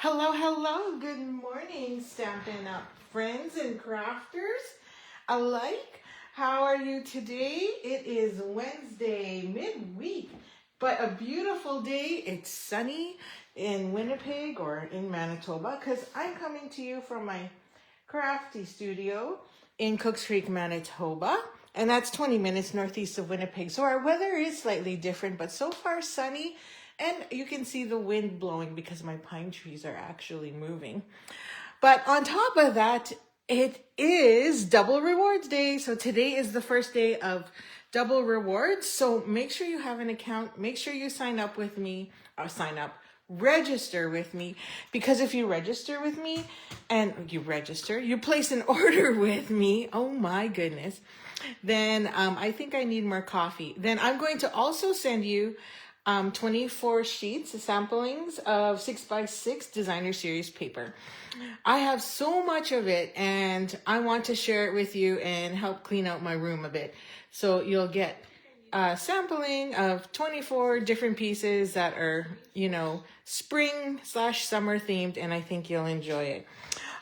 Hello, hello. Good morning, Stampin' Up friends and crafters alike. How are you today? It is Wednesday, midweek, but a beautiful day. It's sunny in Winnipeg or in Manitoba because I'm coming to you from my crafty studio in Cooks Creek, Manitoba. And that's 20 minutes northeast of Winnipeg. So our weather is slightly different, but so far sunny. And you can see the wind blowing because my pine trees are actually moving. But on top of that, it is Double Rewards Day. So today is the first day of Double Rewards. So make sure you have an account. Make sure you sign up with me, or register with me. Because if you register with me and you place an order with me, oh my goodness, then I think I need more coffee. Then I'm going to also send you 24 sheets, samplings of 6x6 designer series paper. I have so much of it and I want to share it with you and help clean out my room a bit. So you'll get a sampling of 24 different pieces that are, spring/summer themed, and I think you'll enjoy it.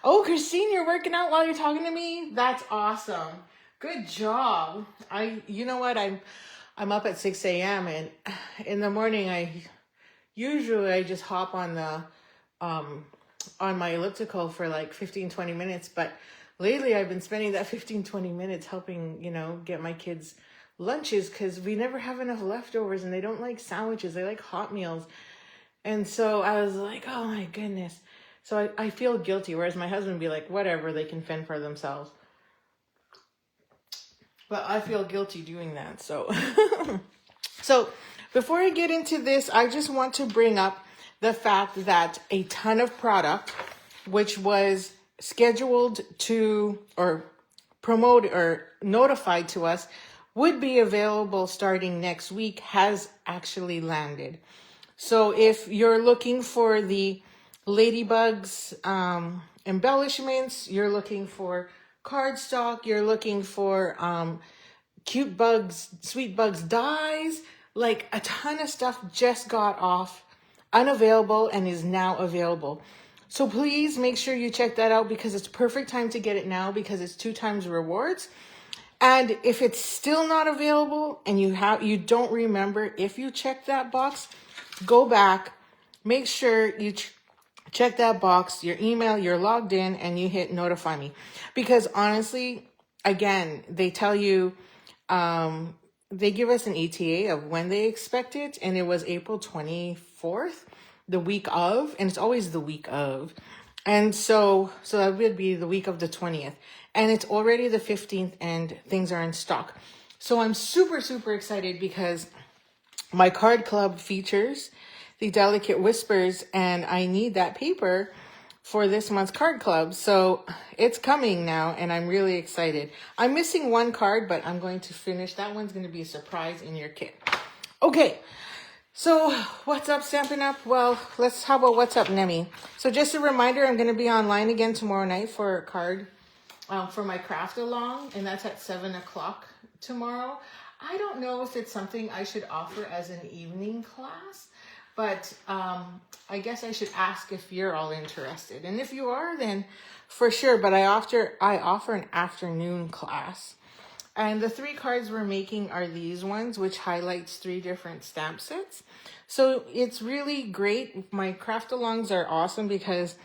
Oh, Christine, you're working out while you're talking to me? That's awesome. Good job. I'm up at 6 a.m. and in the morning I just hop on the on my elliptical for like 15-20 minutes, but lately I've been spending that 15-20 minutes helping, get my kids lunches because we never have enough leftovers and they don't like sandwiches, they like hot meals. And so I was like, oh my goodness. So I feel guilty, whereas my husband would be like, whatever, they can fend for themselves. But I feel guilty doing that. So, so before I get into this, I just want to bring up the fact that a ton of product, which was scheduled to or promoted or notified to us, would be available starting next week, has actually landed. So if you're looking for the Ladybugs embellishments, you're looking for cardstock, you're looking for cute bugs, sweet bugs dyes, like a ton of stuff just got off unavailable and is now available. So please make sure you check that out because it's perfect time to get it now because it's 2 times rewards. And if it's still not available and you don't remember if you checked that box, go back, make sure you check that box, your email, you're logged in, and you hit notify me. Because honestly, again, they tell you, they give us an ETA of when they expect it, and it was April 24th, the week of, and it's always the week of. And so that would be the week of the 20th. And it's already the 15th and things are in stock. So I'm super, super excited because my card club features the Delicate Whispers and I need that paper for this month's card club. So it's coming now and I'm really excited. I'm missing one card, but I'm going to finish. That one's going to be a surprise in your kit. Okay. So what's up, Stampin' Up? Well, how about what's up, Nemi? So just a reminder, I'm going to be online again tomorrow night for a card, for my craft along, and that's at 7 o'clock tomorrow. I don't know if it's something I should offer as an evening class, but I guess I should ask if you're all interested. And if you are, then for sure. But I offer an afternoon class. And the 3 cards we're making are these ones, which highlights 3 different stamp sets. So it's really great. My craft alongs are awesome because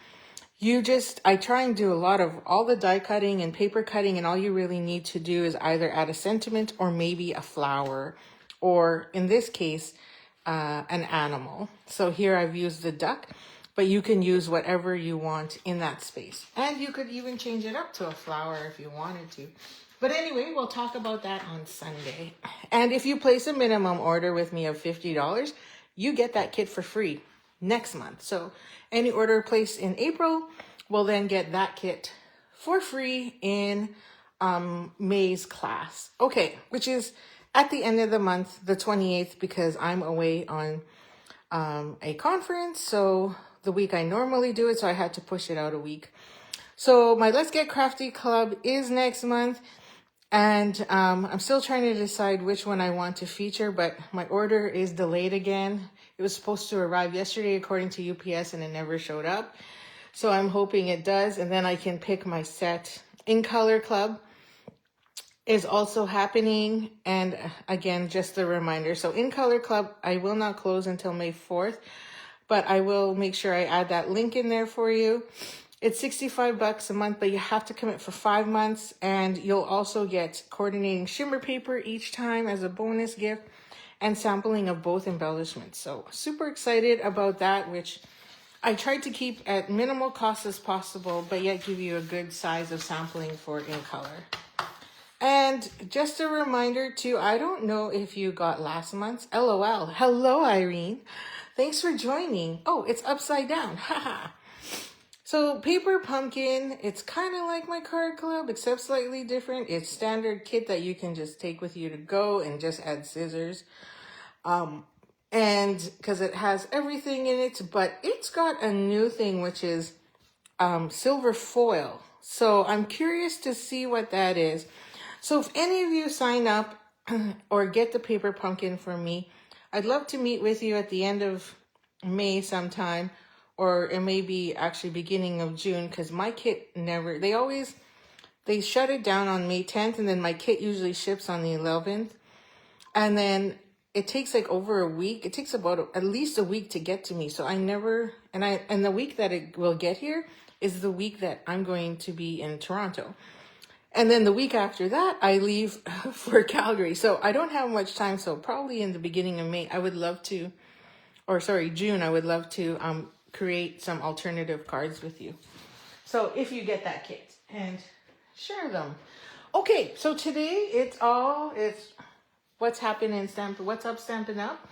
I try and do a lot of all the die cutting and paper cutting, and all you really need to do is either add a sentiment or maybe a flower, or in this case, an animal. So here I've used the duck, but you can use whatever you want in that space. And you could even change it up to a flower if you wanted to. But anyway, we'll talk about that on Sunday. And if you place a minimum order with me of $50, you get that kit for free next month. So any order placed in April will then get that kit for free in May's class. Okay, which is at the end of the month, the 28th, because I'm away on a conference. So the week I normally do it, so I had to push it out a week. So my Let's Get Crafty Club is next month. And I'm still trying to decide which one I want to feature, but my order is delayed again. It was supposed to arrive yesterday according to UPS and it never showed up. So I'm hoping it does, and then I can pick my set. In Color Club is also happening, and again, just a reminder. So In Color Club, I will not close until May 4th, but I will make sure I add that link in there for you. It's $65 a month, but you have to commit for 5 months, and you'll also get coordinating shimmer paper each time as a bonus gift and sampling of both embellishments. So super excited about that, which I tried to keep at minimal cost as possible, but yet give you a good size of sampling for In Color. And just a reminder too, I don't know if you got last month's LOL. Hello, Irene. Thanks for joining. Oh, it's upside down. Haha. So Paper Pumpkin, it's kind of like my card club, except slightly different. It's standard kit that you can just take with you to go and just add scissors. And because it has everything in it, but it's got a new thing, which is silver foil. So I'm curious to see what that is. So if any of you sign up or get the Paper Pumpkin from me, I'd love to meet with you at the end of May sometime, or it may be actually beginning of June, because my kit never, they shut it down on May 10th, and then my kit usually ships on the 11th. And then it takes like over a week. It takes about at least a week to get to me. So I never, and the week that it will get here is the week that I'm going to be in Toronto. And then the week after that, I leave for Calgary. So I don't have much time. So probably in the beginning of May, June, I would love to create some alternative cards with you. So if you get that kit and share them. Okay, so today it's what's happening in what's up Stampin' Up.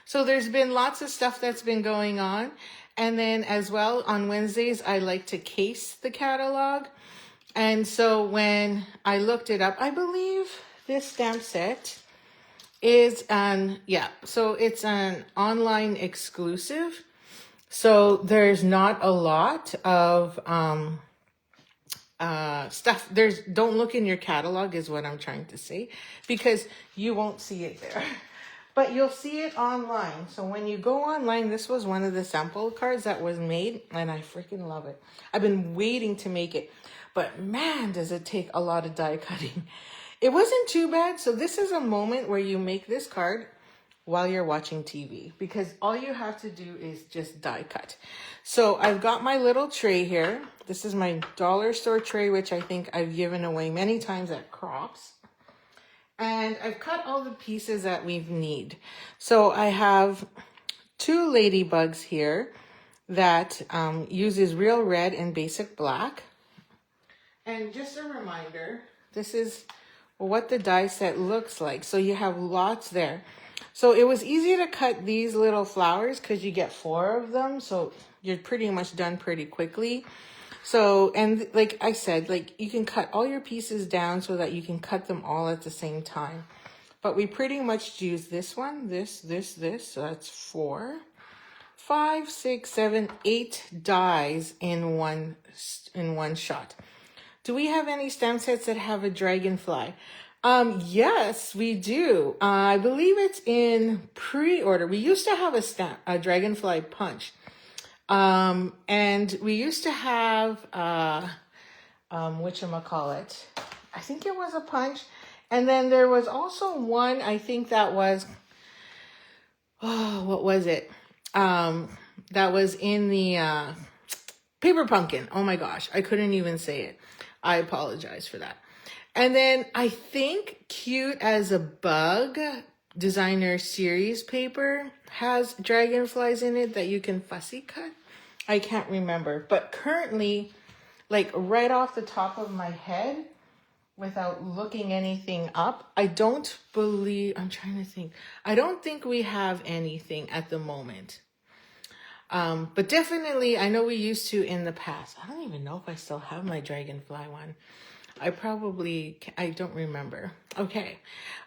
So there's been lots of stuff that's been going on. And then as well on Wednesdays, I like to case the catalog. And so when I looked it up, I believe this stamp set is so it's an online exclusive. So there's not a lot of stuff. Don't look in your catalog is what I'm trying to say, because you won't see it there. But you'll see it online. So when you go online, this was one of the sample cards that was made, and I freaking love it. I've been waiting to make it, but man, does it take a lot of die cutting. It wasn't too bad. So this is a moment where you make this card while you're watching TV, because all you have to do is just die cut. So I've got my little tray here. This is my dollar store tray, which I think I've given away many times at Crops. And I've cut all the pieces that we need. So I have 2 ladybugs here that uses Real Red and Basic Black. And just a reminder, this is what the die set looks like. So you have lots there. So it was easy to cut these little flowers because you get 4 of them. So you're pretty much done pretty quickly. So, and like I said, like you can cut all your pieces down so that you can cut them all at the same time. But we pretty much use this one, this. So that's 4, 5, 6, 7, 8 dies in one shot. Do we have any stamp sets that have a dragonfly? Yes, we do. I believe it's in pre-order. We used to have a dragonfly punch. And we used to have, whatchamacallit, I think it was a punch. And then there was also one, I think that was, what was it? That was in the, Paper Pumpkin. Oh my gosh, I couldn't even say it. I apologize for that. And then I think Cute as a Bug designer series paper has dragonflies in it that you can fussy cut. I can't remember, but currently, like right off the top of my head, without looking anything up, I'm trying to think. I don't think we have anything at the moment. But definitely, I know we used to in the past. I don't even know if I still have my dragonfly one. I don't remember. Okay.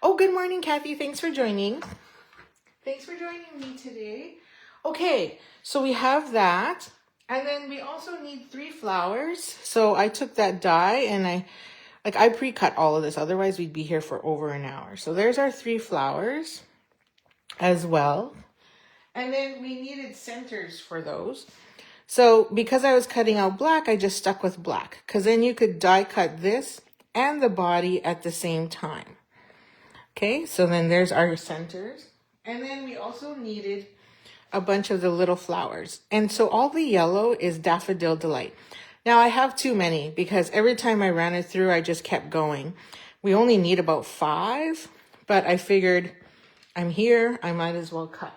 Oh, good morning, Kathy. Thanks for joining. Thanks for joining me today. Okay, so we have that. And then we also need 3 flowers. So I took that die and I pre-cut all of this. Otherwise, we'd be here for over an hour. So there's our 3 flowers as well. And then we needed centers for those. So because I was cutting out black, I just stuck with black, because then you could die cut this and the body at the same time. Okay, so then there's our centers. And then we also needed a bunch of the little flowers. And so all the yellow is Daffodil Delight. Now I have too many because every time I ran it through, I just kept going. We only need about 5, but I figured I'm here, I might as well cut.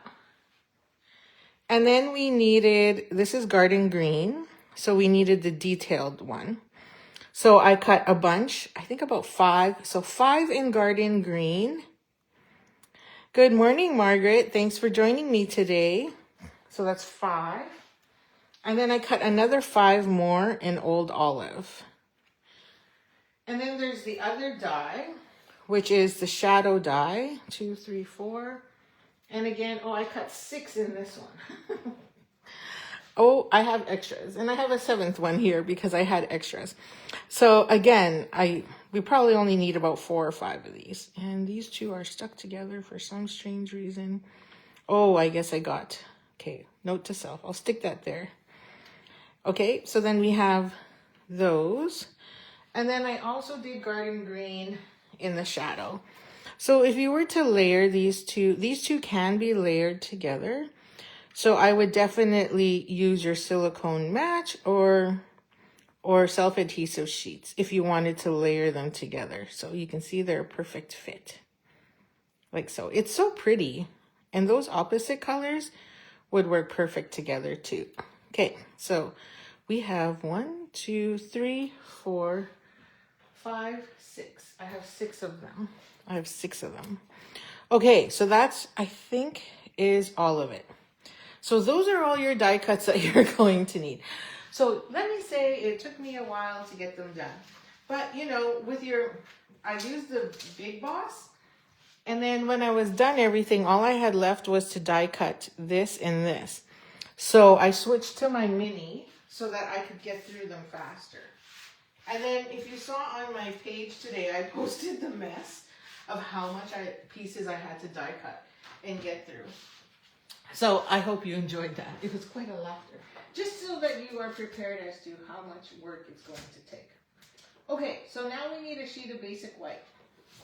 And then we needed, this is Garden Green, so we needed the detailed one. So I cut a bunch, I think about 5. So 5 in Garden Green. Good morning, Margaret. Thanks for joining me today. So that's 5. And then I cut another 5 more in Old Olive. And then there's the other die, which is the shadow die. 2, 3, 4. And again, oh, I cut 6 in this one. Oh, I have extras. And I have a 7th one here because I had extras. So again, we probably only need about 4 or 5 of these. And these 2 are stuck together for some strange reason. Oh, I guess I got, okay, note to self. I'll stick that there. Okay, so then we have those. And then I also did Garden Green in the shadow. So if you were to layer these two can be layered together. So I would definitely use your silicone match or self-adhesive sheets if you wanted to layer them together. So you can see they're a perfect fit. Like so. It's so pretty. And those opposite colors would work perfect together too. Okay, so we have 1, 2, 3, 4, 5, 6. I have 6 of them. Okay, so that's, I think, is all of it. So those are all your die cuts that you're going to need. So let me say it took me a while to get them done. But, you know, I used the Big Boss. And then when I was done everything, all I had left was to die cut this and this. So I switched to my mini so that I could get through them faster. And then if you saw on my page today, I posted the mess of how much pieces I had to die cut and get through. So I hope you enjoyed that. It was quite a laughter. Just so that you are prepared as to how much work it's going to take. Okay, so now we need a sheet of basic white.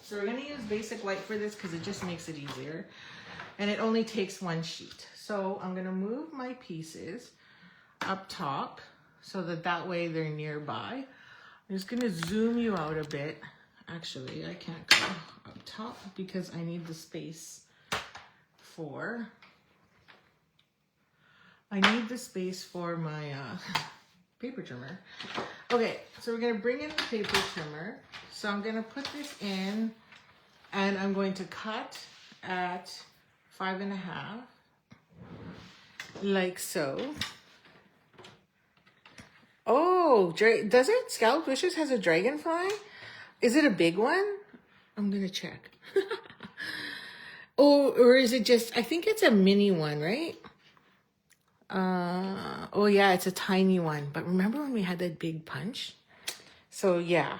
So we're going to use basic white for this because it just makes it easier. And it only takes 1 sheet. So I'm going to move my pieces up top so that way they're nearby. I'm just going to zoom you out a bit. Actually, I can't go up top because I need the space for my paper trimmer. Okay, so we're going to bring in the paper trimmer. So I'm going to put this in and I'm going to cut at 5.5, like so. Oh, does it? Scallop Wishes has a dragonfly? Is it a big one? I'm going to check. Oh, or is it just, I think it's a mini one, right? Oh yeah, it's a tiny one. But remember when we had that big punch? So yeah,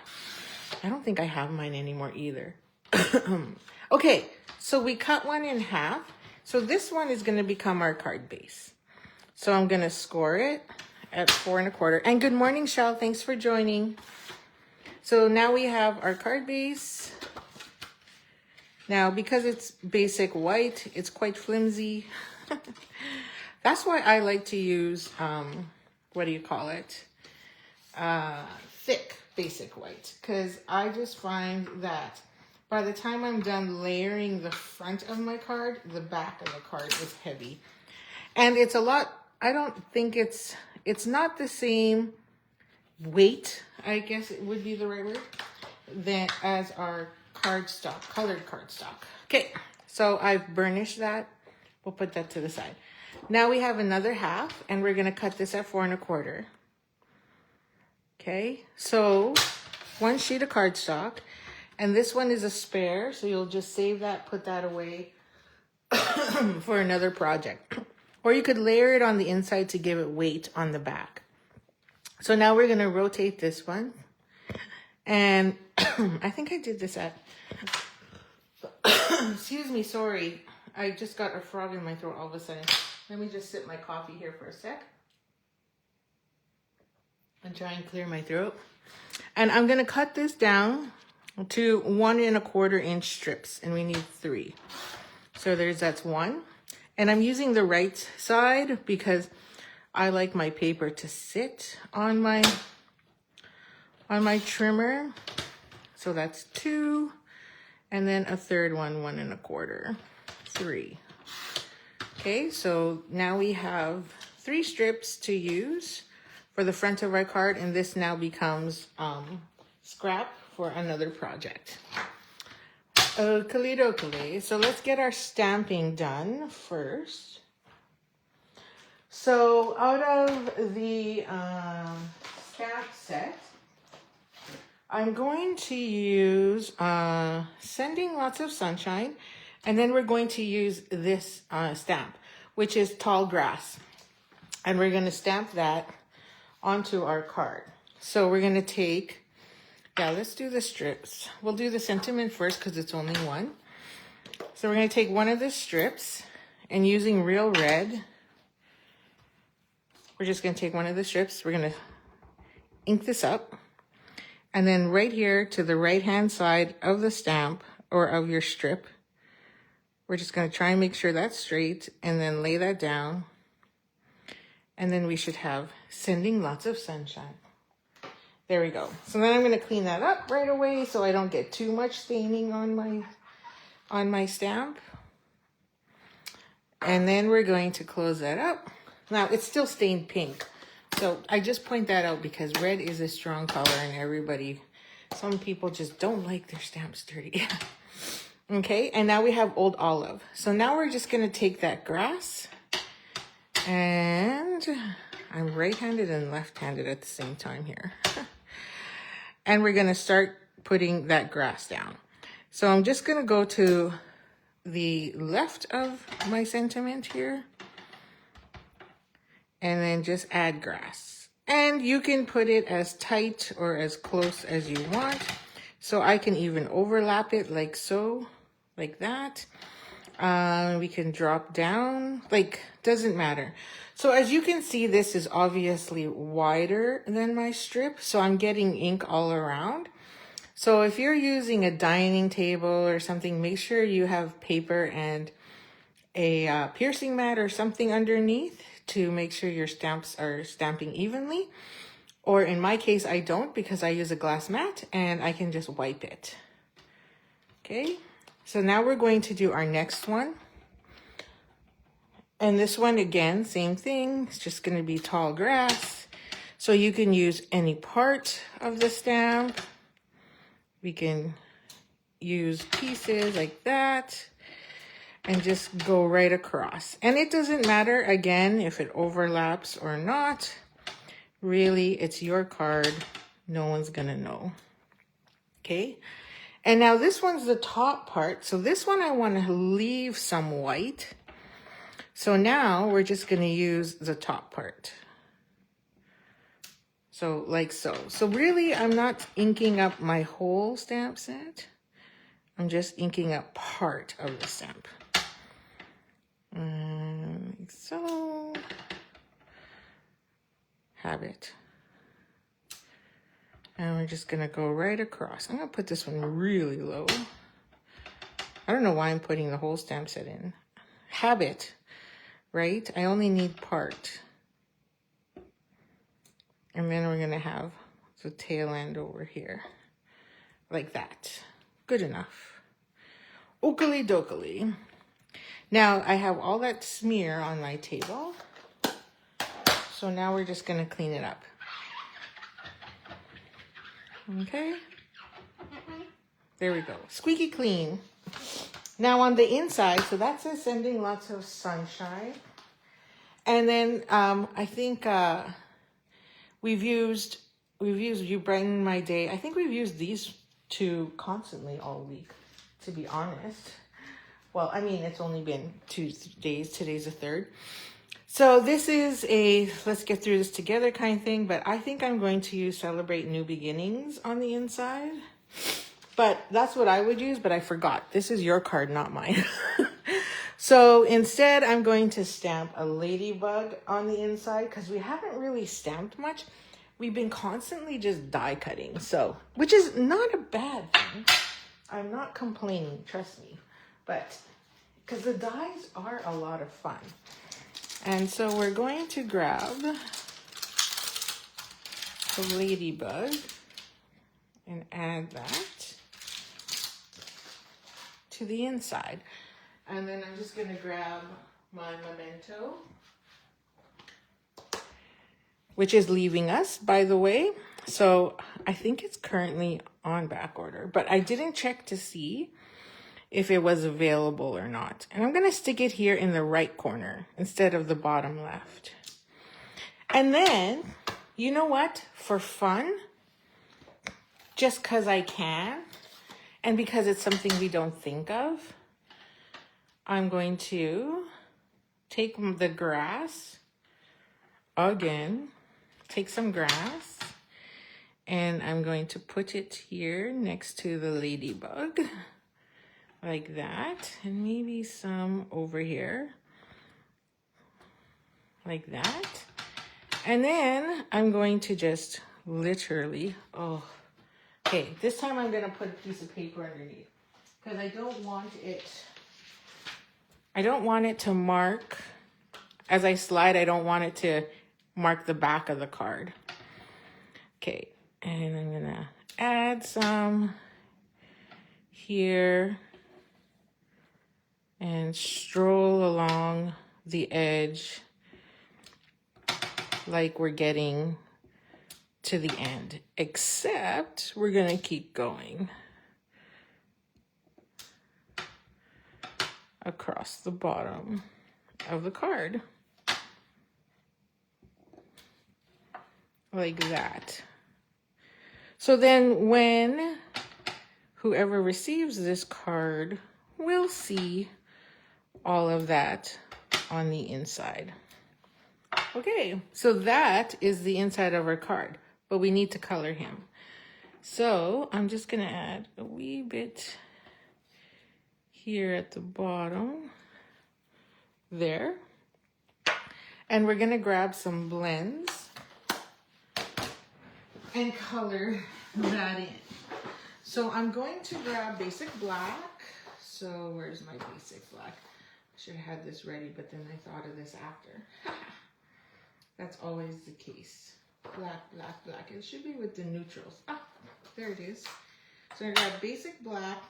I don't think I have mine anymore either. Okay, so we cut one in half. So this one is going to become our card base. So I'm going to score it at 4 1/4. And good morning, Shell. Thanks for joining. So now we have our card base. Now, because it's basic white, it's quite flimsy. That's why I like to use, thick basic white. Because I just find that by the time I'm done layering the front of my card, the back of the card is heavy. And it's a lot, I don't think it's not the same weight, I guess it would be the right word, as our cardstock, colored cardstock. Okay, so I've burnished that. We'll put that to the side. Now we have another half, and we're going to cut this at 4 1/4. Okay, so 1 sheet of cardstock, and this one is a spare, so you'll just save that, put that away for another project. Or you could layer it on the inside to give it weight on the back. So now we're going to rotate this one. And I think I did this at, excuse me, sorry. I just got a frog in my throat all of a sudden. Let me just sip my coffee here for a sec. And try and clear my throat. And I'm going to cut this down to 1 1/4 inch strips. And we need 3. So that's 1. And I'm using the right side because I like my paper to sit on my trimmer. So that's 2. And then a third one, 1 1/4. 3. Okay, so now we have 3 strips to use for the front of our card, and this now becomes scrap for another project. Okie. So let's get our stamping done first. So out of the stamp set, I'm going to use Sending Lots of Sunshine, and then we're going to use this stamp, which is Tall Grass. And we're going to stamp that onto our card. So we're going to take, let's do the strips. We'll do the sentiment first because it's only 1. So we're going to take one of the strips, and using Real Red, we're just going to take one of the strips. We're going to ink this up. And then right here to the right-hand side of the stamp or of your strip, we're just going to try and make sure that's straight and then lay that down. And then we should have Sending Lots of Sunshine. There we go. So then I'm going to clean that up right away so I don't get too much staining on my stamp. And then we're going to close that up. Now it's still stained pink. So I just point that out because red is a strong color and some people just don't like their stamps dirty. Okay, and now we have Old Olive. So now we're just going to take that grass, and I'm right-handed and left-handed at the same time here. And we're going to start putting that grass down. So I'm just going to go to the left of my sentiment here, and then just add grass. And you can put it as tight or as close as you want. So I can even overlap it like so, like that. We can drop down, doesn't matter. So as you can see, this is obviously wider than my strip. So I'm getting ink all around. So if you're using a dining table or something, make sure you have paper and a piercing mat or something underneath to make sure your stamps are stamping evenly. Or in my case, I don't because I use a glass mat and I can just wipe it. Okay, so now we're going to do our next one. And this one, again, same thing. It's just going to be Tall Grass. So you can use any part of the stamp. We can use pieces like that and just go right across. And it doesn't matter, again, if it overlaps or not. Really, it's your card. No one's gonna know. Okay, and now this one's the top part. So this one I want to leave some white. So now we're just gonna use the top part. So like so. So really, I'm not inking up my whole stamp set. I'm just inking up part of the stamp. Like so. Have it. And we're just gonna go right across. I'm gonna put this one really low. I don't know why I'm putting the whole stamp set in. Habit, right? I only need part. And then we're gonna have the tail end over here. Like that. Good enough. Oakley dokley. Now I have all that smear on my table. So now we're just gonna clean it up. Okay. There we go. Squeaky clean. Now on the inside, so that's it, Sending Lots of Sunshine. And then I think we've used You Brighten My Day. I think we've used these two constantly all week, to be honest. Well, I mean, it's only been 2 days. Today's the 3rd. So this is a let's get through this together kind of thing, but I think I'm going to use Celebrate New Beginnings on the inside. But that's what I would use, but I forgot. This is your card, not mine. So instead, I'm going to stamp a ladybug on the inside because we haven't really stamped much. We've been constantly just die cutting, so, which is not a bad thing. I'm not complaining, trust me. But, because the dies are a lot of fun. And so we're going to grab the ladybug and add that to the inside. And then I'm just going to grab my memento, which is leaving us, by the way. So I think it's currently on back order, but I didn't check to see if it was available or not. And I'm going to stick it here in the right corner instead of the bottom left. And then, you know what? For fun, just because I can, and because it's something we don't think of, I'm going to take the grass again, take some grass, and I'm going to put it here next to the ladybug, like that, and maybe some over here, like that. And then I'm going to just literally, okay, this time I'm going to put a piece of paper underneath because I don't want it to mark, as I slide, I don't want it to mark the back of the card. Okay, and I'm gonna add some here and stroll along the edge like we're getting to the end, except we're gonna keep going across the bottom of the card, like that. So then when whoever receives this card will see all of that on the inside. Okay, so that is the inside of our card, but we need to color him. So I'm just gonna add a wee bit here at the bottom, there. And we're gonna grab some blends and color that in. So I'm going to grab basic black. So where's my basic black? I should have had this ready, but then I thought of this after. That's always the case. Black, black, black. It should be with the neutrals. Ah, there it is. So I got basic black.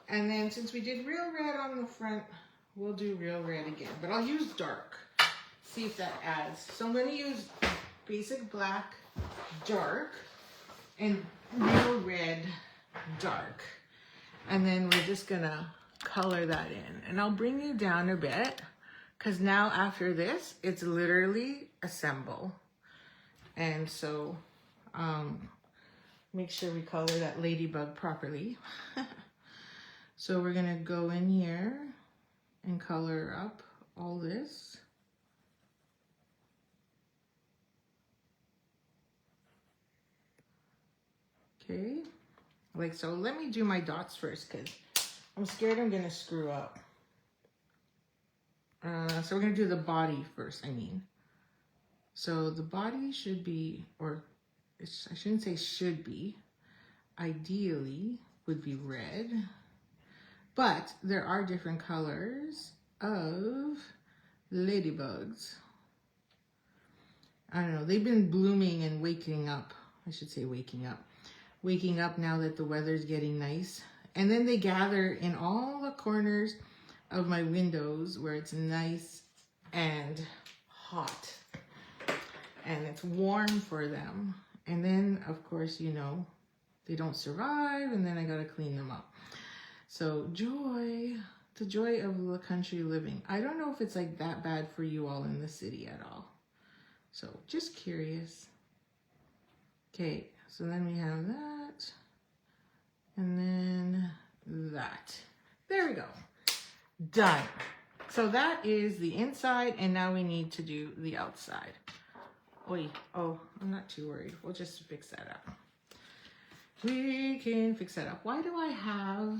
And then since we did real red on the front, we'll do real red again. But I'll use dark. See if that adds. So I'm going to use basic black, dark, and real red, dark. And then we're just going to color that in. And I'll bring you down a bit, because now after this, it's literally assemble. And so make sure we color that ladybug properly. So we're gonna go in here and color up all this. Okay, like so. Let me do my dots first because I'm scared I'm gonna screw up. So we're gonna do the body first, I mean. So the body should be, or I shouldn't say should be, ideally would be red. But there are different colors of ladybugs. I don't know, they've been blooming and waking up. I should say waking up. Waking up now that the weather's getting nice. And then they gather in all the corners of my windows where it's nice and hot. And it's warm for them. And then, of course, you know, they don't survive and then I gotta clean them up. So joy, the joy of the country living. I don't know if it's like that bad for you all in the city at all. So just curious. Okay, so then we have that. And then that. There we go. Done. So that is the inside, and now we need to do the outside. Oy, oh, I'm not too worried. We'll just fix that up. We can fix that up. Why do I have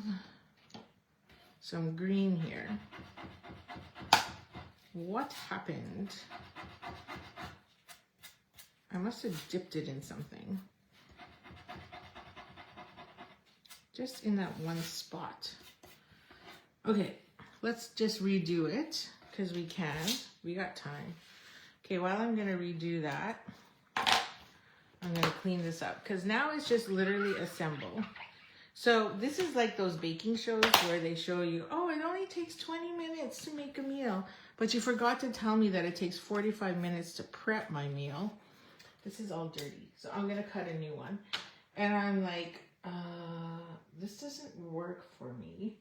some green here? what happened? I must have dipped it in something. Just in that one spot. Okay, let's just redo it because we can. We got time. Okay, while I'm gonna redo that, I'm gonna clean this up because now it's just literally assemble. So this is like those baking shows where they show you, oh, it only takes 20 minutes to make a meal, but you forgot to tell me that it takes 45 minutes to prep my meal. This is all dirty, so I'm gonna cut a new one. And I'm like, this doesn't work for me.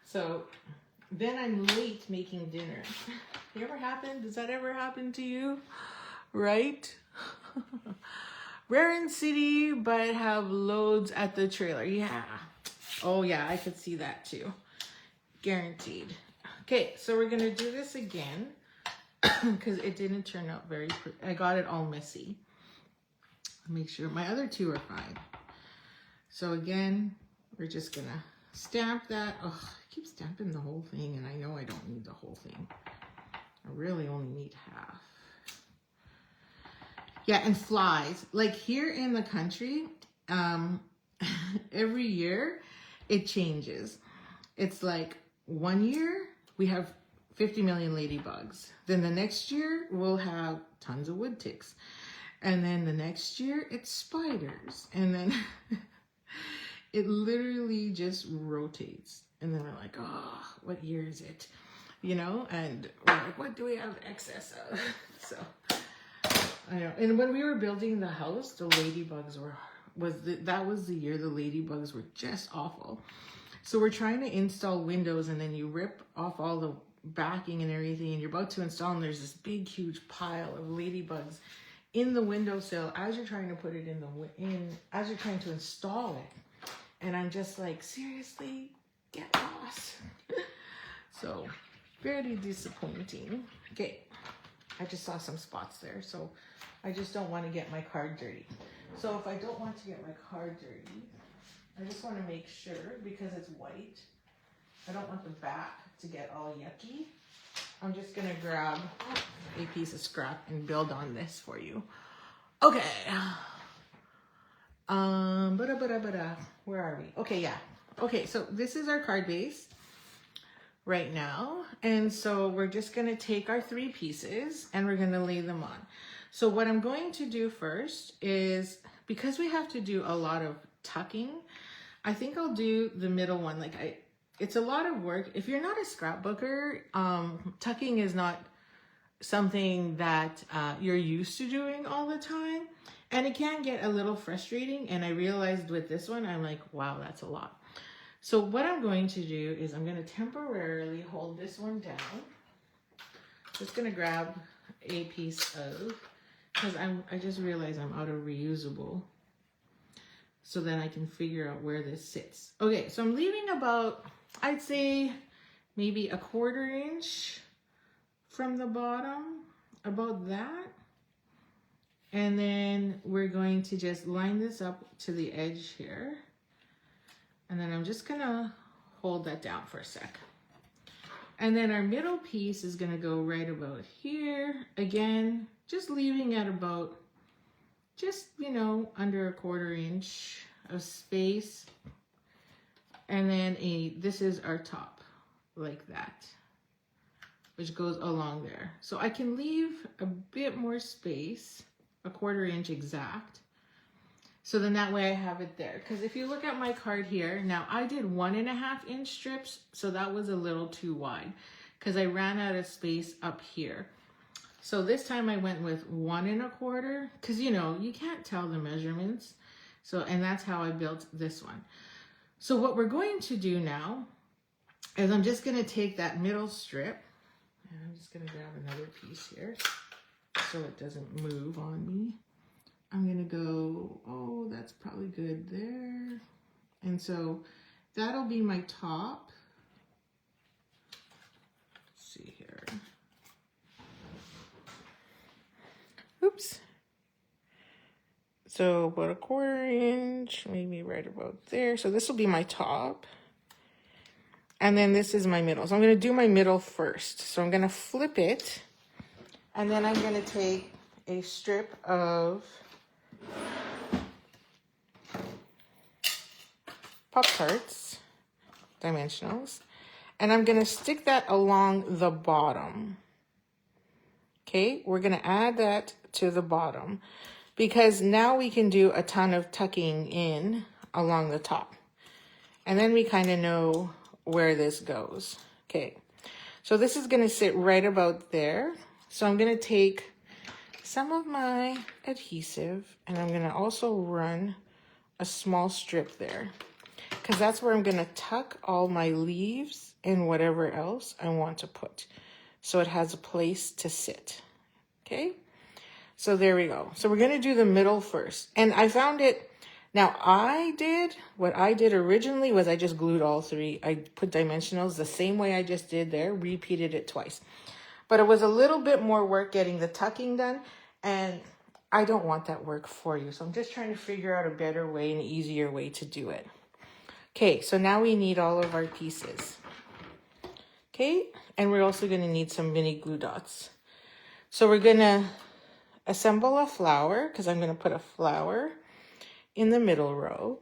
So then I'm late making dinner. It ever happened? Does that ever happen to you? Right? Rare in city, but have loads at the trailer. Yeah. Oh yeah, I could see that too. Guaranteed. Okay, so we're gonna do this again because it didn't turn out very pretty. I got it all messy. Make sure my other two are fine. So again, we're just gonna stamp that. Oh, I keep stamping the whole thing and I know I don't need the whole thing. I really only need half. Yeah, and flies. Like here in the country, every year it changes. It's like 1 year we have 50 million ladybugs. Then the next year we'll have tons of wood ticks. And then the next year it's spiders. And then it literally just rotates. And then we're like, oh, what year is it? You know, and we're like, what do we have excess of? So I know. And when we were building the house, the ladybugs that was the year the ladybugs were just awful. So we're trying to install windows and then you rip off all the backing and everything and you're about to install and there's this big huge pile of ladybugs in the windowsill as you're trying to put it as you're trying to install it. And I'm just like, seriously, get lost. So very disappointing. Okay, I just saw some spots there, so I just don't want to get my card dirty. So if I don't want to get my card dirty, I just want to make sure, because it's white, I don't want the back to get all yucky. I'm just going to grab a piece of scrap and build on this for you. Okay. Where are we? Okay, yeah. Okay, so this is our card base right now. And so we're just going to take our 3 pieces and we're going to lay them on. So what I'm going to do first is, because we have to do a lot of tucking, I think I'll do the middle one. It's a lot of work. If you're not a scrapbooker, tucking is not something that you're used to doing all the time. And it can get a little frustrating. And I realized with this one, I'm like, wow, that's a lot. So what I'm going to do is I'm going to temporarily hold this one down. Just going to grab a piece of, because I just realized I'm out of reusable. So then I can figure out where this sits. Okay, so I'm leaving about, I'd say maybe a 1/4 inch from the bottom, about that. And then we're going to just line this up to the edge here. And then I'm just gonna hold that down for a sec. And then our middle piece is gonna go right about here. Again, just leaving at about, just, you know, under a 1/4 inch of space. And then this is our top, like that, which goes along there. So I can leave a bit more space, a 1/4 inch exact. So then that way I have it there. Because if you look at my card here, now I did 1.5 inch strips, so that was a little too wide because I ran out of space up here. So this time I went with 1 1/4 because, you know, you can't tell the measurements. So, and that's how I built this one. So what we're going to do now is I'm just going to take that middle strip and I'm just going to grab another piece here so it doesn't move on me. I'm going to go, oh, that's probably good there. And so that'll be my top. Let's see here. Oops. So about a 1/4 inch, maybe right about there. So this will be my top. And then this is my middle. So I'm going to do my middle first. So I'm going to flip it. And then I'm going to take a strip of Pop-Tarts, dimensionals. And I'm going to stick that along the bottom. Okay, we're going to add that to the bottom because now we can do a ton of tucking in along the top. And then we kind of know where this goes. Okay, so this is going to sit right about there. So I'm going to take some of my adhesive and I'm going to also run a small strip there because that's where I'm going to tuck all my leaves and whatever else I want to put. So it has a place to sit. Okay, so there we go. So we're going to do the middle first. And I found it, now what I did originally was I just glued all three. I put dimensionals the same way I just did there, repeated it twice. But it was a little bit more work getting the tucking done. And I don't want that work for you. So I'm just trying to figure out a better way, an easier way to do it. Okay, so now we need all of our pieces. Okay, and we're also going to need some mini glue dots. So we're going to assemble a flower because I'm going to put a flower in the middle row.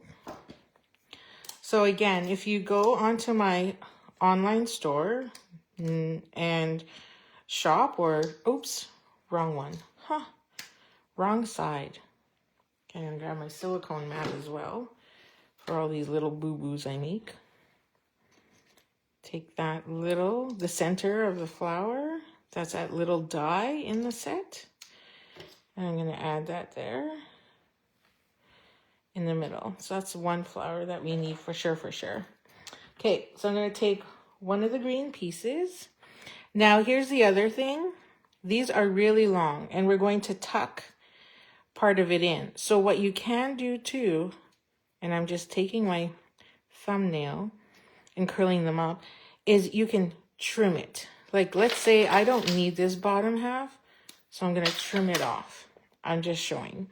So again, if you go onto my online store and shop or, oops, wrong one. Wrong side. Okay, I'm going to grab my silicone mat as well for all these little boo-boos I make. Take that the center of the flower. That's that little die in the set. And I'm going to add that there in the middle. So that's one flower that we need for sure. Okay, so I'm going to take one of the green pieces. Now here's the other thing. These are really long and we're going to tuck part of it in. So what you can do too, and I'm just taking my thumbnail and curling them up, is you can trim it. Like, let's say I don't need this bottom half, so I'm going to trim it off. I'm just showing.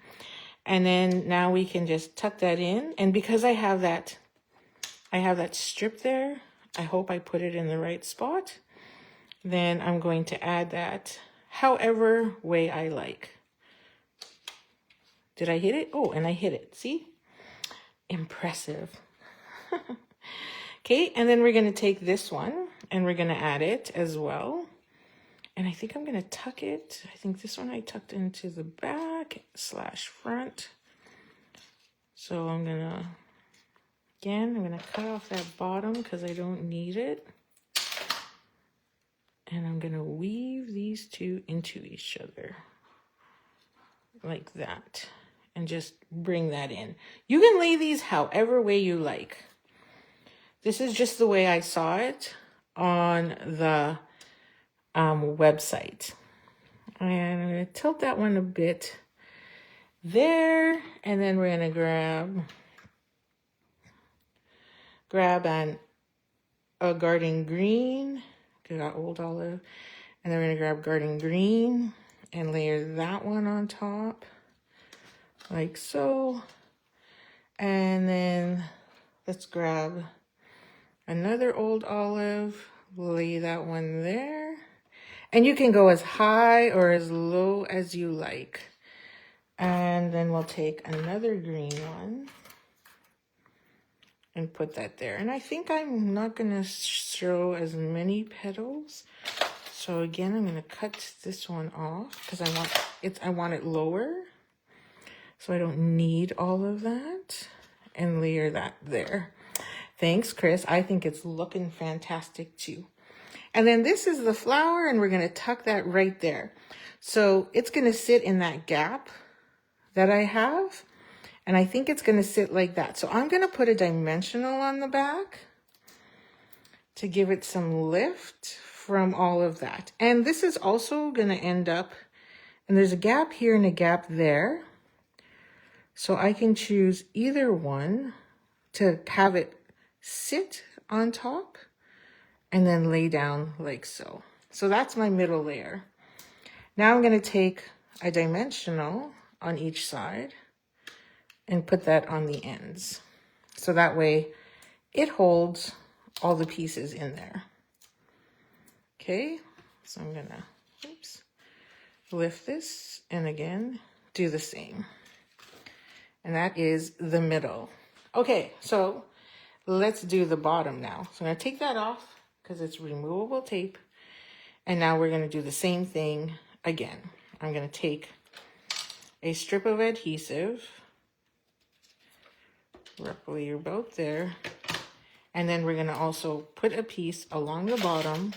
And then now we can just tuck that in. And because I have that strip there, I hope I put it in the right spot. Then I'm going to add that however way I like. Did I hit it? Oh, and I hit it. See? Impressive. Okay, and then we're going to take this one and we're going to add it as well. And I think I'm going to tuck it. I think this one I tucked into the back / front. So I'm going to cut off that bottom because I don't need it. And I'm going to weave these two into each other like that. And just bring that in. You can lay these however way you like. This is just the way I saw it on the website. And I'm going to tilt that one a bit there. And then we're going to grab a garden green. Got old olive. And then we're going to grab garden green and layer that one on top. Like so. And then let's grab another old olive, lay that one there. And you can go as high or as low as you like. And then we'll take another green one and put that there. And I think I'm not going to show as many petals. So again, I'm going to cut this one off because I want it lower. So I don't need all of that. And layer that there. Thanks, Chris. I think it's looking fantastic too. And then this is the flower and we're going to tuck that right there. So it's going to sit in that gap that I have. And I think it's going to sit like that. So I'm going to put a dimensional on the back to give it some lift from all of that. And this is also going to end up, and there's a gap here and a gap there. So I can choose either one to have it sit on top and then lay down like so. So that's my middle layer. Now I'm going to take a dimensional on each side and put that on the ends. So that way it holds all the pieces in there. Okay, so I'm gonna, oops, lift this and again, do the same. And that is the middle. Okay, so let's do the bottom now. So I'm gonna take that off because it's removable tape. And now we're gonna do the same thing again. I'm gonna take a strip of adhesive, roughly about there. And then we're gonna also put a piece along the bottom,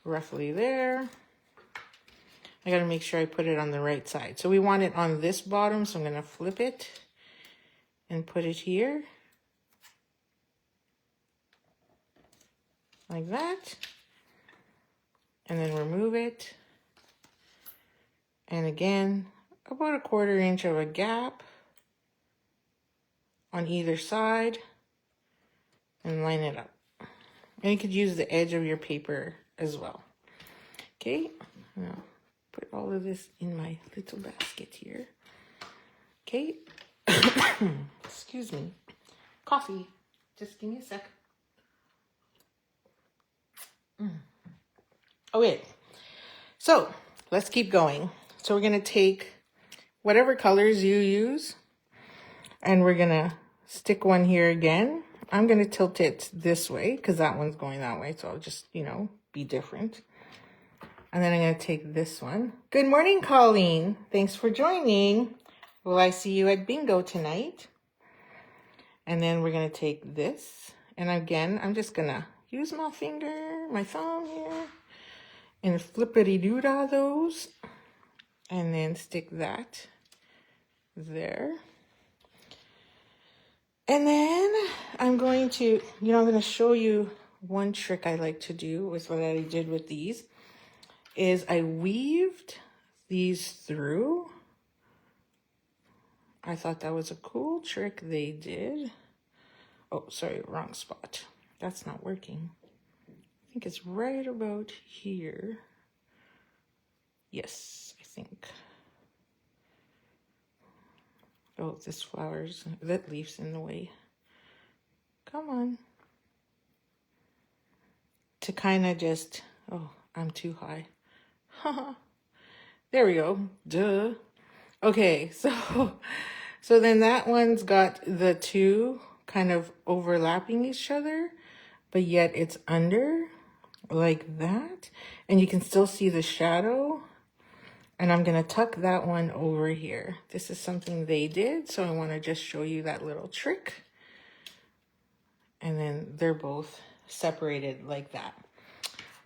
roughly there. I gotta make sure I put it on the right side. So we want it on this bottom, so I'm gonna flip it and put it here. Like that. And then remove it. And again, about a 1/4 inch of a gap on either side and line it up. And you could use the edge of your paper as well. Okay, now put all of this in my little basket here. Okay, excuse me, coffee, just give me a sec. Okay, so let's keep going. So we're gonna take whatever colors you use and we're gonna stick one here again. I'm gonna tilt it this way because that one's going that way. So I'll just, you know, be different. And then I'm gonna take this one. Good morning, Colleen. Thanks for joining. Will I see you at bingo tonight? And then we're gonna take this. And again, I'm just gonna use my finger, my thumb here, and flippity-doo-dah those. And then stick that there. And then I'm going to, I'm going to show you one trick I like to do with what I did with these is I weaved these through. I thought that was a cool trick they did. Oh, sorry, wrong spot. That's not working. I think it's right about here. Yes, I think. Oh, this flower's, that leaf's in the way. Come on. To kind of just, oh, I'm too high. There we go. Duh. Okay, so then that one's got the two kind of overlapping each other, but yet it's under like that. And you can still see the shadow. And I'm going to tuck that one over here. This is something they did, so I want to just show you that little trick. And then they're both separated like that.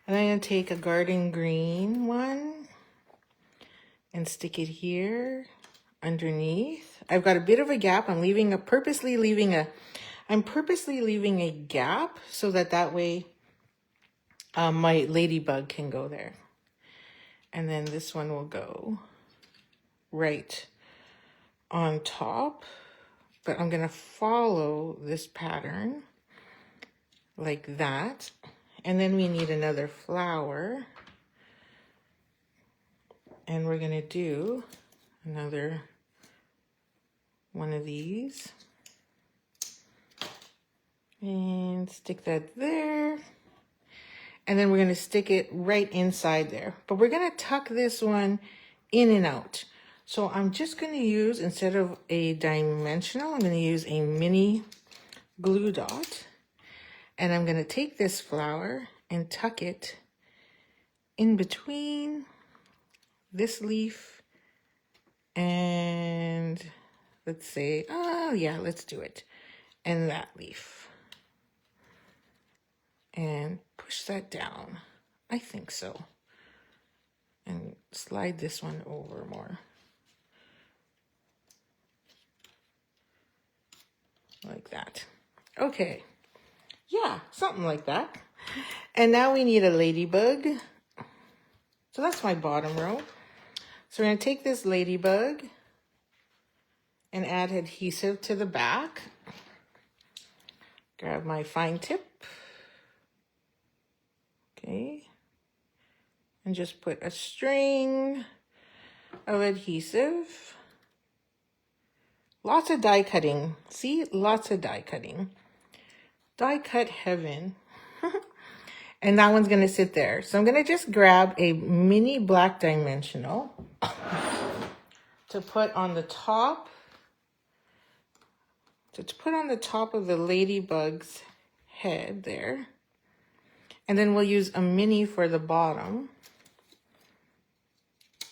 And I'm going to take a garden green one and stick it here underneath. I've got a bit of a gap. I'm purposely leaving a gap so that way my ladybug can go there. And then this one will go right on top. But I'm going to follow this pattern like that. And then we need another flower. And we're going to do another one of these. And stick that there. And then we're going to stick it right inside there. But we're going to tuck this one in and out. So I'm just going to use, instead of a dimensional, I'm going to use a mini glue dot. And I'm going to take this flower and tuck it in between this leaf and let's say, let's do it. And that leaf. And push that down. I think so. And slide this one over more. Like that. Okay. Yeah, something like that. And now we need a ladybug. So that's my bottom row. So we're going to take this ladybug and add adhesive to the back. Grab my fine tip. Okay, and just put a string of adhesive Lots of die cutting. See, lots of die cutting. Die cut heaven. And that one's going to sit there. So I'm going to just grab a mini black dimensional to put on the top. To put on the top of the ladybug's head there. And then we'll use a mini for the bottom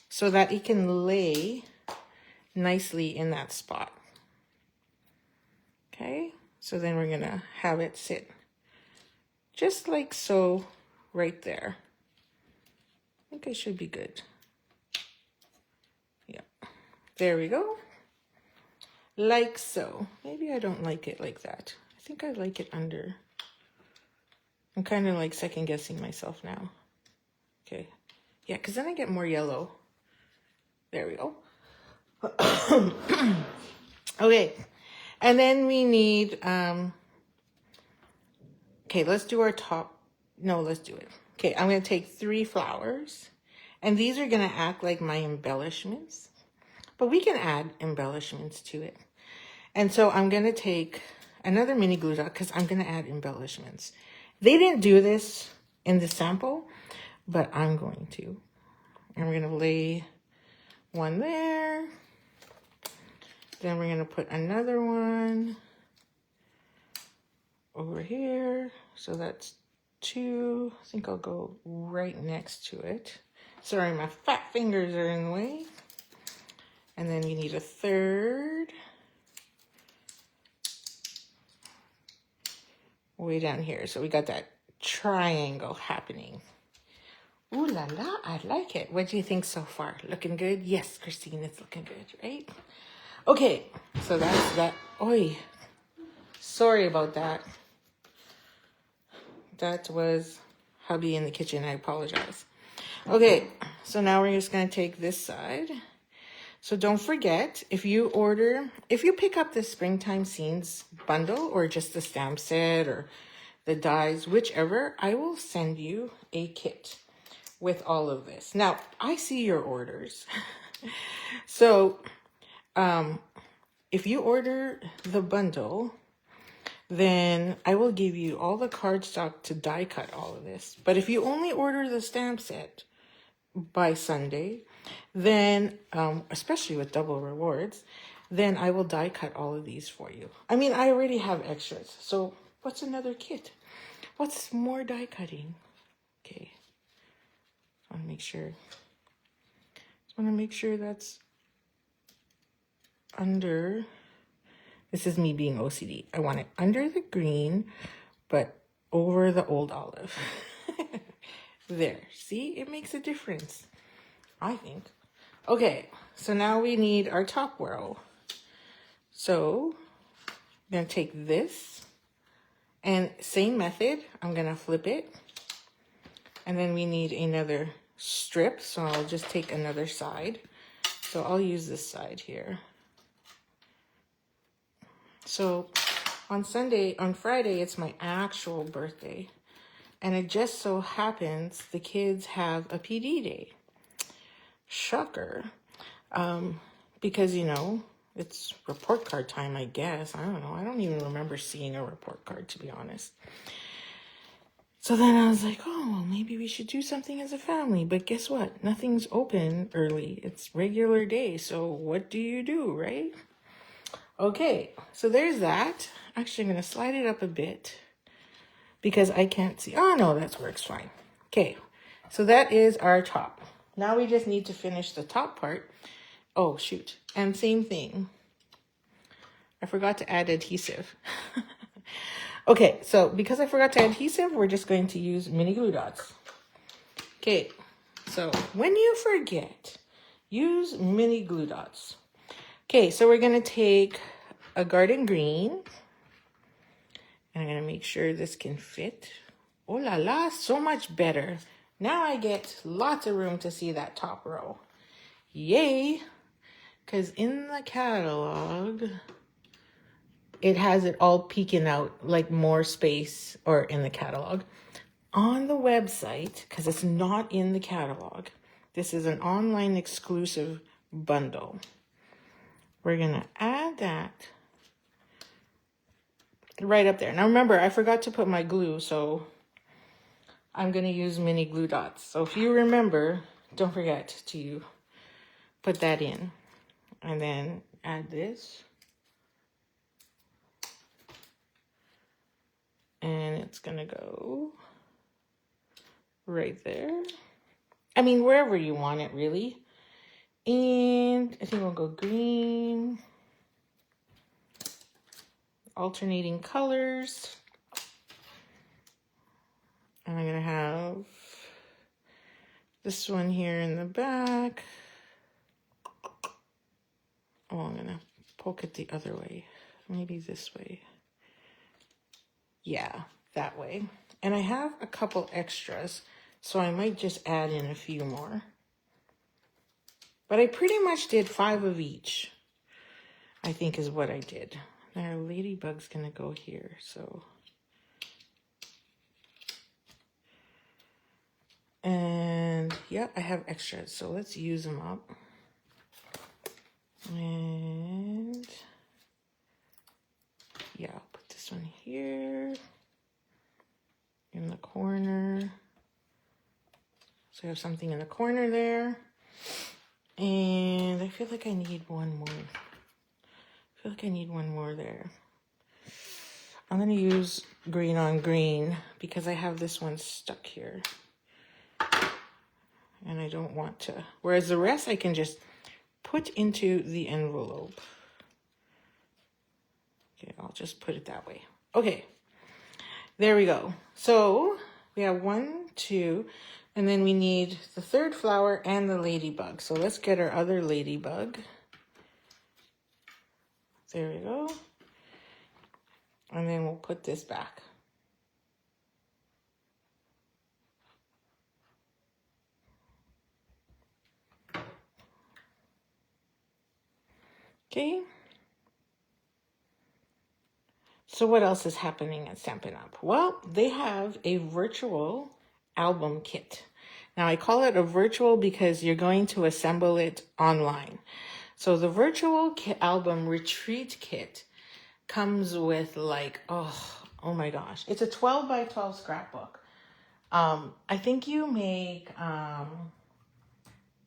so that it can lay nicely in that spot. Okay, so then we're going to have it sit just like so right there. I think I should be good. Yeah, there we go. Like so. Maybe I don't like it like that. I think I like it under. I'm kind of like second guessing myself now. Okay. Yeah, because then I get more yellow. There we go. Okay. And then we need, okay, let's do our top. No, let's do it. Okay, I'm going to take 3 flowers. And these are going to act like my embellishments. But we can add embellishments to it. And so I'm going to take another mini glue dot because I'm going to add embellishments. They didn't do this in the sample, but I'm going to. And we're going to lay one there. Then we're going to put another one over here. So that's 2. I think I'll go right next to it. Sorry, my fat fingers are in the way. And then we need a 3rd. Way down here. So we got that triangle happening. Ooh la la, I like it. What do you think so far? Looking good? Yes, Christine, it's looking good, right? Okay, so that's that. Oi, sorry about that. That was hubby in the kitchen. I apologize. Okay, so now we're just going to take this side. So don't forget, if you pick up the Springtime Scenes bundle or just the stamp set or the dies, whichever, I will send you a kit with all of this. Now, I see your orders. So, if you order the bundle, then I will give you all the cardstock to die cut all of this. But if you only order the stamp set by Sunday, then, especially with double rewards, then I will die cut all of these for you. I mean, I already have extras. So what's another kit? What's more die cutting? Okay. I want to make sure that's under. This is me being OCD. I want it under the green, but over the old olive. There. See, it makes a difference, I think. Okay, so now we need our top row. So I'm going to take this and same method. I'm going to flip it. And then we need another strip. So I'll just take another side. So I'll use this side here. So on Friday, it's my actual birthday. And it just so happens the kids have a PD day. Shocker. Because, you know, it's report card time, I guess. I don't know. I don't even remember seeing a report card, to be honest. So then I was like, oh, well, maybe we should do something as a family. But guess what? Nothing's open early. It's regular day. So what do you do, right? Okay, so there's that. Actually, I'm going to slide it up a bit because I can't see. Oh, no, that works fine. Okay, so that is our top. Now we just need to finish the top part. Oh, shoot. And same thing. I forgot to add adhesive. Okay, so because I forgot to add adhesive, we're just going to use mini glue dots. Okay, so when you forget, use mini glue dots. Okay, so we're going to take a garden green. And I'm going to make sure this can fit. Oh la la, so much better. Now I get lots of room to see that top row. Yay! Because in the catalog, it has it all peeking out, like more space, or in the catalog. On the website, because it's not in the catalog, this is an online exclusive bundle. We're gonna add that right up there. Now remember, I forgot to put my glue, so I'm gonna use mini glue dots. So if you remember, don't forget to put that in. And then add this. And it's gonna go right there. I mean, wherever you want it, really. And I think we'll go green. Alternating colors. And I'm gonna have this one here in the back. Oh, I'm gonna poke it the other way. Maybe this way. Yeah, that way. And I have a couple extras, so I might just add in a few more. But I pretty much did 5 of each, I think is what I did. Now, ladybug's gonna go here, so. And yeah, I have extras, so let's use them up. And yeah, I'll put this one here in the corner. So I have something in the corner there. And I feel like I need one more. I feel like I need one more there. I'm going to use green on green because I have this one stuck here. And I don't want to. Whereas the rest I can just put into the envelope. Okay, I'll just put it that way. Okay, there we go. So we have 1, 2, and then we need the 3rd flower and the ladybug. So let's get our other ladybug. There we go. And then we'll put this back. Okay. So what else is happening at Stampin' Up? Well, they have a virtual album kit. Now I call it a virtual because you're going to assemble it online. So the virtual album retreat kit comes with like, oh my gosh. It's a 12 by 12 scrapbook. I think you make, I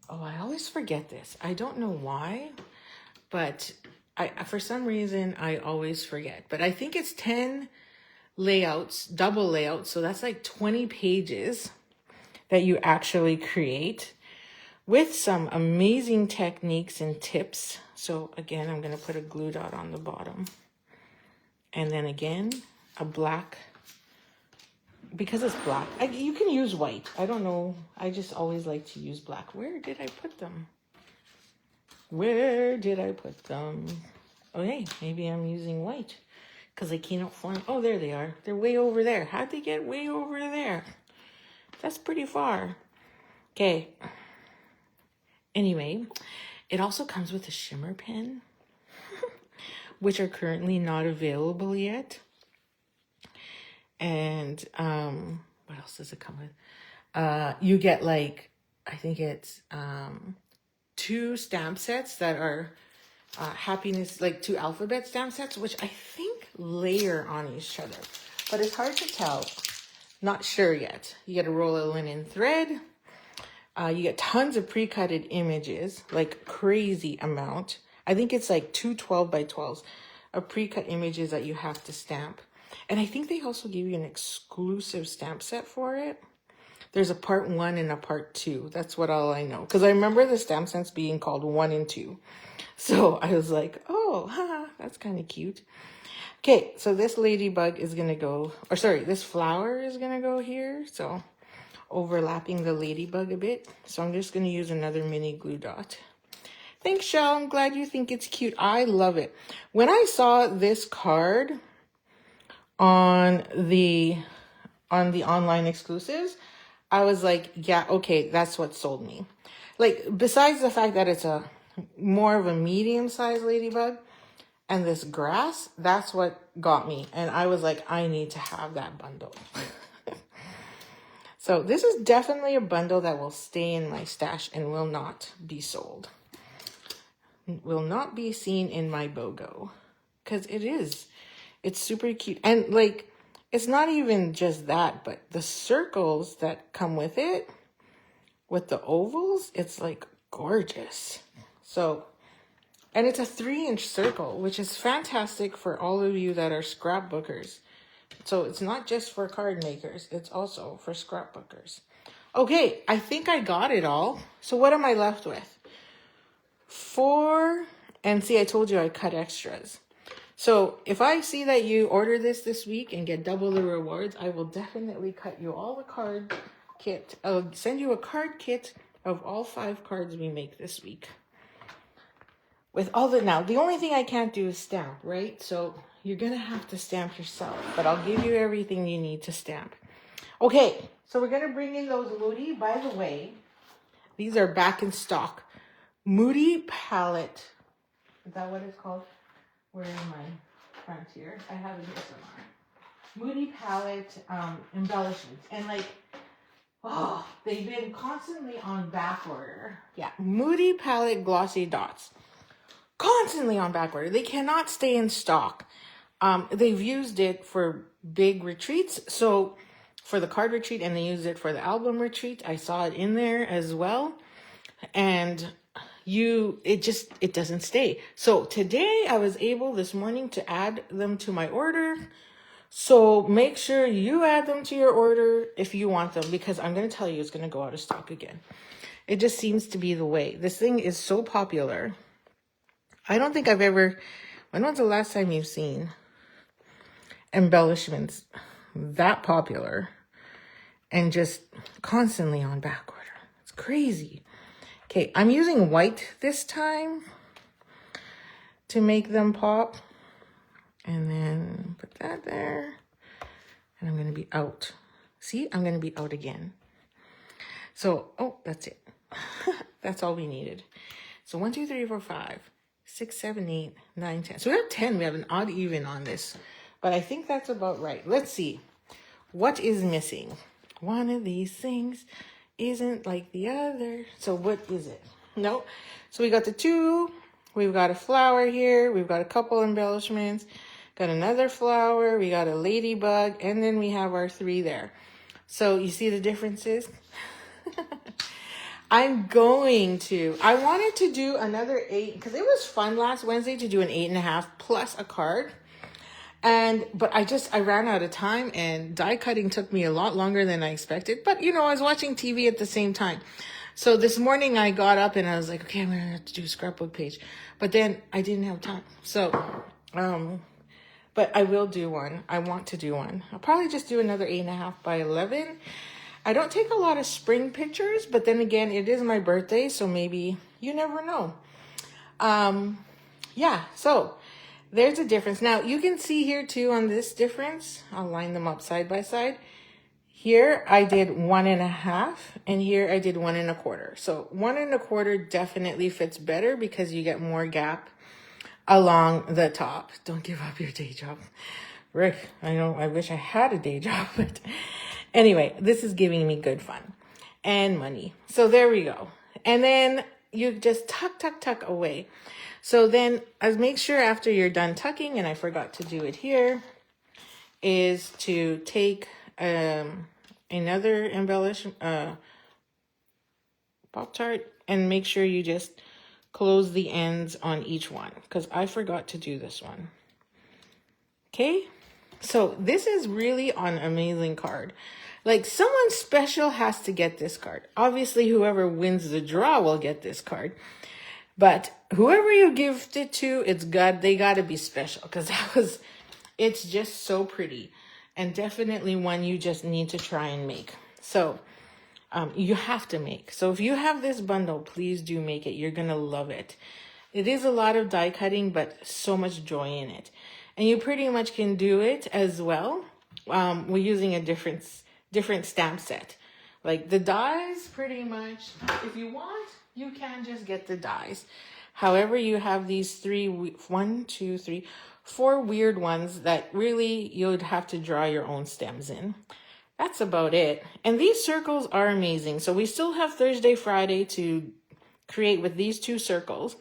always forget this. I don't know why, but for some reason, I always forget. But I think it's 10 layouts, double layouts. So that's like 20 pages that you actually create with some amazing techniques and tips. So again, I'm going to put a glue dot on the bottom. And then again, a black, because it's black. You can use white. I don't know. I just always like to use black. Where did I put them? Where did I put them? Okay, maybe I'm using white because I cannot find. Oh, there they are. They're way over there. How'd they get way over there? That's pretty far. Okay. Anyway, it also comes with a shimmer pen, which are currently not available yet. And what else does it come with? You get like, I think it's 2 stamp sets that are happiness, like 2 alphabet stamp sets, which I think layer on each other. But it's hard to tell. Not sure yet. You get a roll of linen thread. You get tons of pre-cutted images, like crazy amount. I think it's like 2 12 by 12s of pre-cut images that you have to stamp. And I think they also give you an exclusive stamp set for it. There's a part 1 and a part 2. That's what all I know. Because I remember the stamp sets being called 1 and 2. So I was like, oh, haha, that's kind of cute. Okay, so this ladybug is going to go, or sorry, this flower is going to go here. So overlapping the ladybug a bit. So I'm just going to use another mini glue dot. Thanks, Shell. I'm glad you think it's cute. I love it. When I saw this card on the online exclusives, I was like, yeah, okay, that's what sold me. Like, besides the fact that it's a more of a medium-sized ladybug and this grass, that's what got me. And I was like, I need to have that bundle. So this is definitely a bundle that will stay in my stash and will not be sold. will not be seen in my BOGO. Because it's super cute. And like, it's not even just that, but the circles that come with it, with the ovals, it's like gorgeous. So, and it's a 3-inch circle, which is fantastic for all of you that are scrapbookers. So it's not just for card makers, it's also for scrapbookers. Okay, I think I got it all. So what am I left with? 4, and see, I told you I cut extras. So if I see that you order this week and get double the rewards, I will definitely cut you all the card kit. I'll send you a card kit of all 5 cards we make this week. With all now, the only thing I can't do is stamp, right? So you're going to have to stamp yourself, but I'll give you everything you need to stamp. Okay, so we're going to bring in those Moody. By the way, these are back in stock. Moody palette. Is that what it's called? Where is my front here? I have it here somewhere. Moody palette embellishments. And like, oh, they've been constantly on back order. Yeah, Moody palette glossy dots. Constantly on back order. They cannot stay in stock. They've used it for big retreats. So for the card retreat, and they used it for the album retreat. I saw it in there as well. And it doesn't stay. So today I was able this morning to add them to my order. So make sure you add them to your order if you want them, because I'm going to tell you it's going to go out of stock again. It just seems to be the way. This thing is so popular. I don't think I've ever, when was the last time you've seen embellishments that popular and just constantly on back order? It's crazy. Okay, I'm using white this time to make them pop. And then put that there. And I'm going to be out. See, I'm going to be out again. So, oh, that's it. That's all we needed. So 1, 2, 3, 4, 5, 6, 7, 8, 9, 10. So we have 10. We have an odd even on this. But I think that's about right. Let's see. What is missing? One of these things isn't like the other. So what is it? No. So we got the 2. We've got a flower here. We've got a couple embellishments. Got another flower. We got a ladybug. And then we have our 3 there. So you see the differences? I wanted to do another 8 because it was fun last Wednesday to do an 8.5 plus a card. But I ran out of time, and die cutting took me a lot longer than I expected. But, I was watching TV at the same time. So this morning I got up and I was like, okay, I'm going to have to do a scrapbook page. But then I didn't have time. So, but I will do one. I want to do one. I'll probably just do another 8.5 by 11. I don't take a lot of spring pictures, but then again, it is my birthday. So maybe you never know. Yeah, so there's a difference. Now you can see here too on this difference. I'll line them up side by side. Here I did 1.5 and here I did 1 1/4. So 1 1/4 definitely fits better because you get more gap along the top. Don't give up your day job. Rick, I wish I had a day job, but anyway, this is giving me good fun and money. So there we go. And then you just tuck away. So then make sure after you're done tucking, and I forgot to do it here, is to take another embellishment, Pop-Tart, and make sure you just close the ends on each one, because I forgot to do this one. Okay, so this is really an amazing card. Like, someone special has to get this card. Obviously, whoever wins the draw will get this card. But whoever you gift it to, they got to be special, because it's just so pretty. And definitely one you just need to try and make. So you have to make. So if you have this bundle, please do make it. You're going to love it. It is a lot of die cutting, but so much joy in it. And you pretty much can do it as well. We're using a different stamp set. Like the dies, pretty much, if you want, you can just get the dies. However, you have these 4 weird ones that really you'd have to draw your own stems in. That's about it. And these circles are amazing. So we still have Thursday, Friday to create with these 2 circles.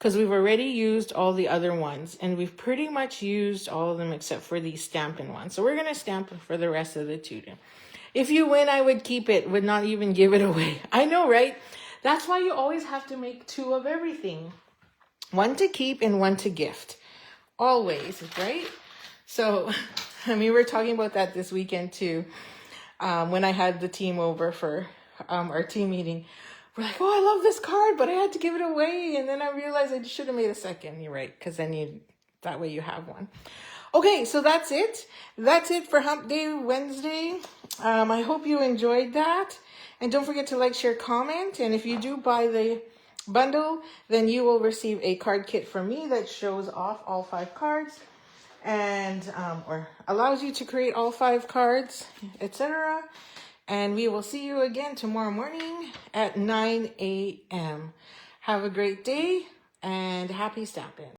because we've already used all the other ones, and we've pretty much used all of them except for these Stampin' ones. So we're going to stamp for the rest of the tutor. If you win, I would keep it, would not even give it away. I know, right? That's why you always have to make 2 of everything. 1 to keep and 1 to gift. Always, right? So, I mean, we're talking about that this weekend too. When I had the team over for our team meeting. We're like, oh, I love this card, but I had to give it away. And then I realized I should have made a second. You're right, because then that way you have one. Okay, so that's it. That's it for Hump Day Wednesday. I hope you enjoyed that. And don't forget to like, share, comment. And if you do buy the bundle, then you will receive a card kit from me that shows off all 5 cards and or allows you to create all 5 cards, etc. And we will see you again tomorrow morning at 9 a.m. Have a great day and happy stamping.